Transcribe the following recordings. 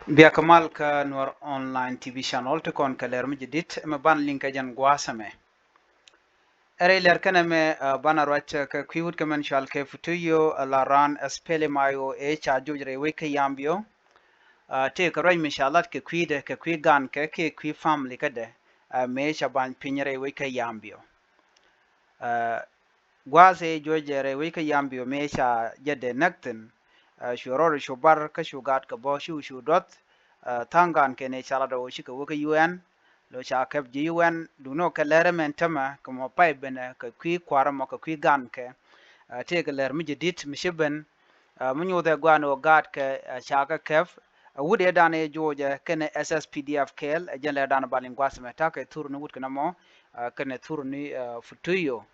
Bia kamal ka Nuer online TV channel te kon kaler mi jidit me ban linka jan gwasame. Ere ler kana me bana rwach ka kwiwut ka men shal ke futuyo la ran spele mayo e cha jujre we ka yambio. Te ka rwaj mishalat ke kwide ke kwi gan ke kwi family ka de me cha ban pinyere we ka yambio. Gwase jojere we ka yambio me cha jede nakten shuror shubar ka shugat ka bo shu duɔth tangan kene chala do shika woka UN lo cha kep ji UN duno ka lere men tama ka mo pai bene ka kwi kwara mo ka kwi gan ke te ka ler mi jidit mi shiben munyo de gwano gaat ke cha ka kef wude dane joje kene SSPDF kel jele dane balin gwasme ta ke turnu wut kana mo kene turni futuyo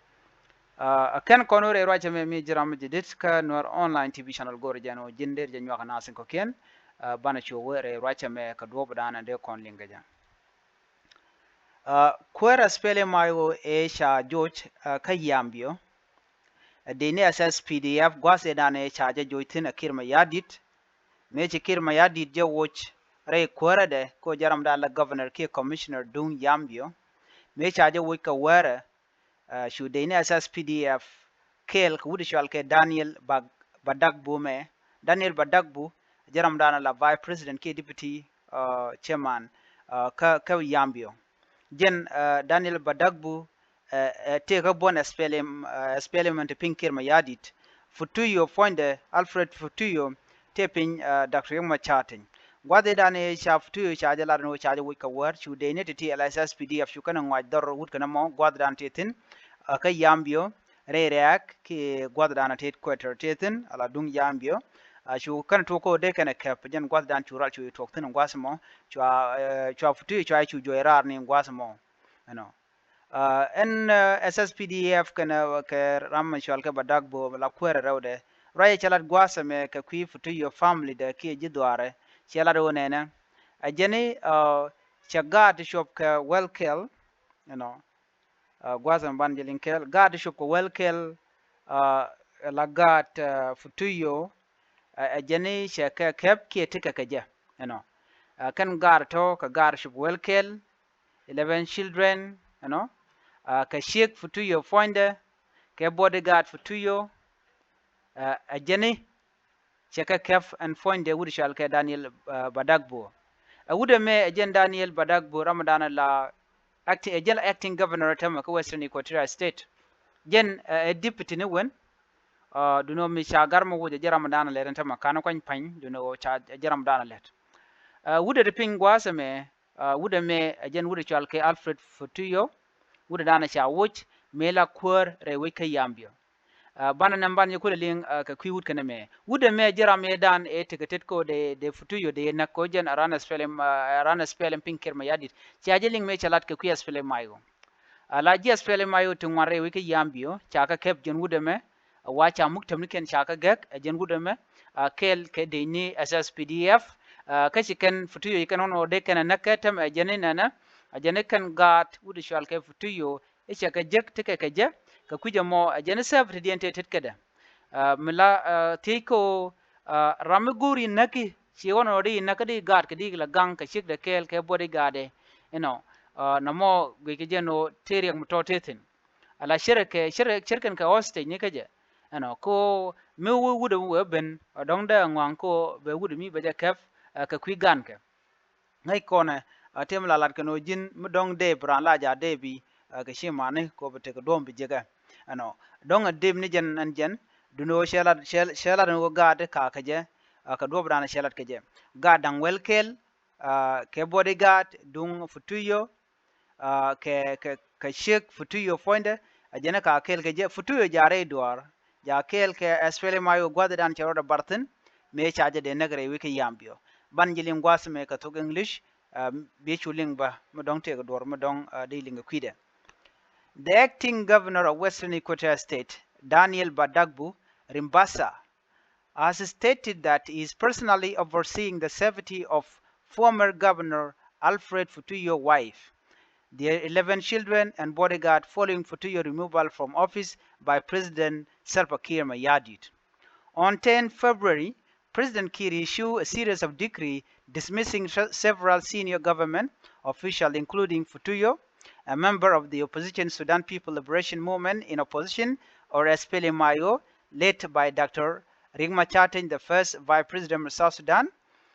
ken konore roache me mi jiram jidit ka Nuer online TV channel gore jano jinder janyo kana asin ko ken bana cho were roache me ka dobo dana de kon linga jan Kuäär spele mayo e sha George ka yambio de ne SSPDF gwase dane cha je joitin akirma yadit me che kirma yadit je watch re Kuäär de ko jaram dala governor ke commissioner dun yambio me cha je wika were shu de ne SSPDF kel ku wudi ke Daniel Badagbu me Daniel Badagbu jaram dana la vice president ke deputy chairman ka yambio jen Daniel Badagbu te ka bon experiment pinkir ma yadit futuyo fonde Alfred futuyo te pin Dr. Yuma chatin gwade dane cha futuyo cha jala no cha wi ka war chu de ne ti SSPDF shu kana ngwa dor wut kana mo gwade dan tetin ka yambio re reak ki gwade dan tet quarter tetin ala dung yambio shu kan to ko de kana kap jen gwade dan chural chu tok tin gwasmo chwa futuyo chu joirar ni gwasmo ano en SSPDF kana ke ram shal ke Badagbo la Kuäär rawde ray chalat gwasame ke kwi futuyo family de ke jidware chalat wonena ajeni chagat shop ke welkel gwasam banjelin kel gad shop ko welkel la gat futuyo ajeni shaka kep ke tika kaja kan gar to ka gar shop welkel 11 children ka sheik futuyo fonde ke bodyguard futuyo ajeni cheka kef and fonde wudi shal ke Daniel Badagbo wude me ajen Daniel Badagbo ramadana la acting governor tama ko Western Equatoria State jen deputy ne wen duno mi shagar mo wuje ramadana le tama kana kwan pan duno cha ramadana let wude de pingwasa me wude me ajen wude shal ke Alfred futuyo wude dana cha wuch mela Kuäär re we ka yambio bana namban ye kule ling ka kwi wut kana me wude me jira me dan e tiketet ko de futuyo de na ko jen arana spelem pinker ma yadit cha jeling me chalat ka kwi spelem mayo ala ji spelem mayo tungware we ka yambio cha ka kep jen wude me wacha muktam niken cha ka gek jen wude me kel ke de ni SSPDF ka chiken futuyo ikan ono de kana nakatam jenina na ajane kan gaat wude shal ke futuyo icha ka jek tike ka je ka kuja mo ajane sabti diente tetkada mila tiko ramuguri naki si wono ri nakadi gaat kadi la gang ka shik da kel ke body gade namo ge jeno teriak muto tetin ala shirken ka hoste ni kaje ko me wude ben dongda ngwan ko be wude mi baja kaf ka kwi gan ka ngai kona tem la lat kano jin mudong de bran la ja de bi ka shimane ko bete ko dom bi jega dong dem ni jen an jen duno shelat no gade ka kaje ka do bran shelat kaje gadang welkel ke bodyguard dung futuyo ke shek futuyo fonde ajena ka kel kaje futuyo jare duar ja kel ke espele mayo gwade dan chero da bartin me chaje de nagre wiki yambio banjilim gwasme ka to English be chuling ba modong te dor modong dealing kwide. The acting governor of Western Equatoria State, Daniel Badagbu Rimbasa, has stated that he is personally overseeing the safety of former governor Alfred Futuyo's wife, their 11 children and bodyguard following Futuyo's removal from office by President Salva Kiir Mayardit. On 10 February, President Kiir issued a series of decrees dismissing several senior government officials, including Futuyo, a member of the opposition Sudan People Liberation Movement in opposition, or SPLM, led by Dr. Riek Machar, the first Vice President of South Sudan.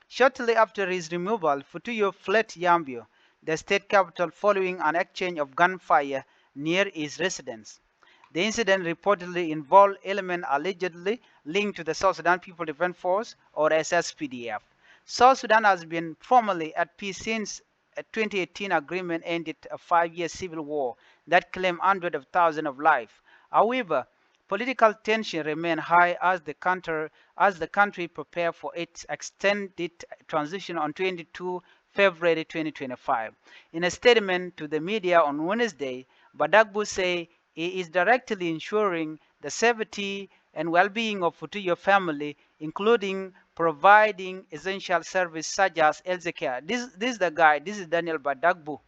Shortly after his removal, Futuyo fled Yambio, the state capital, following an exchange of gunfire near his residence. The incident reportedly involved elements allegedly linked to the South Sudan People Defense Force, or SSPDF. South Sudan has been formally at peace since a 2018 agreement ended a 5-year civil war that claimed hundreds of thousands of lives. However, political tension remains high as the country prepares for its extended transition on 22 February 2025. In a statement to the media on Wednesday, Badagbu said he is directly ensuring the safety and well-being of Futuyo family, including providing essential services such as healthcare. This is the guy. This is Daniel Badagbu.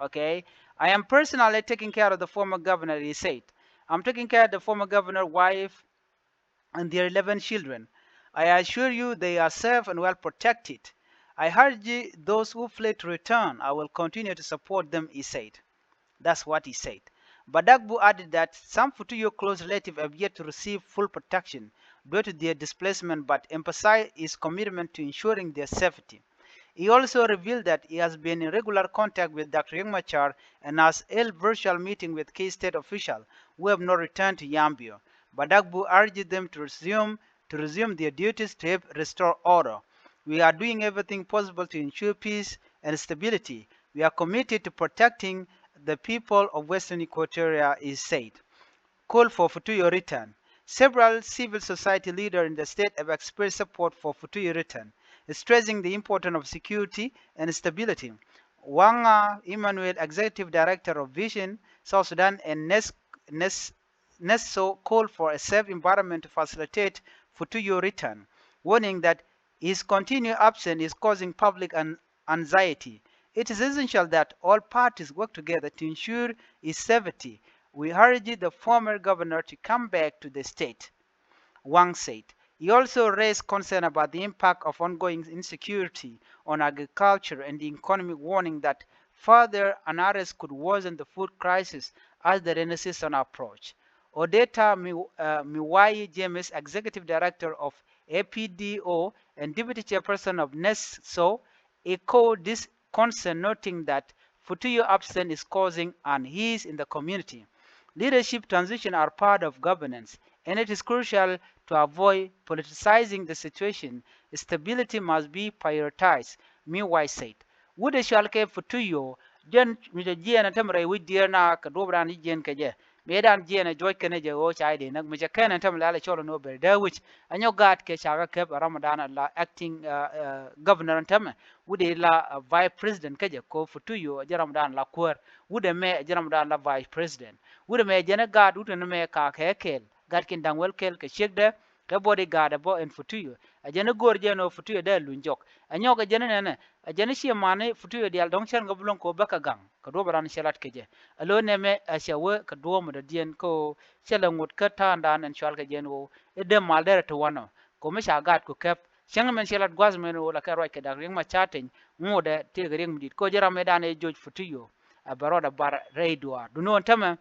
Okay, I am personally taking care of the former governor. He said, "I'm taking care of the former governor's wife and their 11 children. I assure you they are safe and well protected. I urge those who fled to return. I will continue to support them," he said. That's what he said. Badagbu added that some Futuyo close relatives have yet to receive full protection due to their displacement, but emphasized his commitment to ensuring their safety. He also revealed that he has been in regular contact with Dr. Riek Machar and has held virtual meetings with key state officials who have not returned to Yambio. Badagbu urged them to resume their duties to help restore order. "We are doing everything possible to ensure peace and stability. We are committed to protecting the people of Western Equatoria," he said. Call for Futuyo return. Several civil society leaders in the state have expressed support for Futuyo return, stressing the importance of security and stability. Wanga Emmanuel, Executive Director of Vision South Sudan, and Nesso called for a safe environment to facilitate Futuyo return, warning that his continued absence is causing public anxiety. "It is essential that all parties work together to ensure his safety. We urge the former governor to come back to the state," Wang said. He also raised concern about the impact of ongoing insecurity on agriculture and the economy, warning that further unrest could worsen the food crisis as the rainy season approaches. Odeta Miwai James, Executive Director of APDO and Deputy Chairperson of NESO, echoed this concern, noting that Futuyo absence is causing unease in the community. "Leadership transitions are part of governance, and it is crucial to avoid politicizing the situation. Stability must be prioritized," Miwai said. "Wude shalke Futuyo jen mija tamre widierna kadobran jen kaje. Medan jena joy kene je o chaide nag mija kana tamle ala cholo no ber da which anyo gat ke chaga ke Ramadan la acting governor tama wude la vice president kaje ko Futuyo Ramadan la kuäär wude me Ramadan la vice president wude me jena gat wude me ka kel gat kin dangwel kel ke shekde ke body guard abo en Futuyo ajena gor jeno Futuyo da lunjok anyo ga jena ne ajena shi mane Futuyo dial dong chen gablon ko baka gang ka do baran shelat keje alo ne me ashawe ka do mo da dien ko shela ngut ka tandan en shwal ka jen wo edem malder to wano ko me shagat ko kep shang men shelat gwaz men wo la ka roy ka da ring ma chatin ngode te ga ring midit ko jara me dan e joj Futuyo a baroda bar reidwa du non tama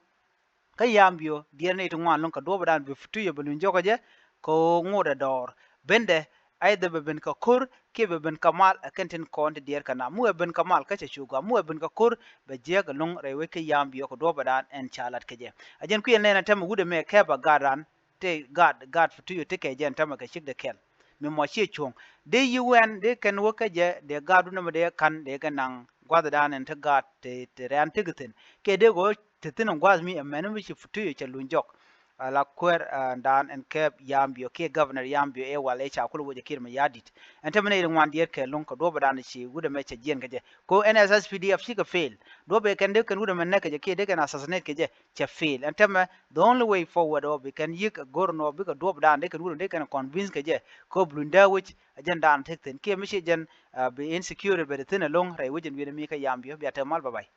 ka yambio dien ne to ngwan lon ka do baran be Futuyo bulun joko je ko ngode dor bende aida beben ka kur ke beben kamal akantin konde dier kana mu beben kamal ka chuga mu beben ka kur be je ga long rewe ke yambio ko do badan en chalat ke je ajen ku yene na tam gude me ke ba garan te god Futuyo te ke jen tam ka shik de kel me mo che chung de UN de kan wo ka je de gadu na de kan de ga nang gwada dan en te god te ran te guten ke de go te tin gwaz mi amenu mi Futuyo che lunjok la kuäär dan en ke yambio ke governor yambio e wale cha kulu woje kirma yadit en tamane ile ngwan dier ke lon ko do badan chi gude me che jen ke je ko SSPDF shi ka fail do be kan de kan gude men ne ke je ke de kan assassinate ke je che fail en tama the only way forward or we can yik gorno bi ka do badan de kan gude de kan convince ke je ko blunda which agenda an tekten ke mi shi jen be insecure be de tin long re wojen wi de mi ka yambio bi atamal bye bye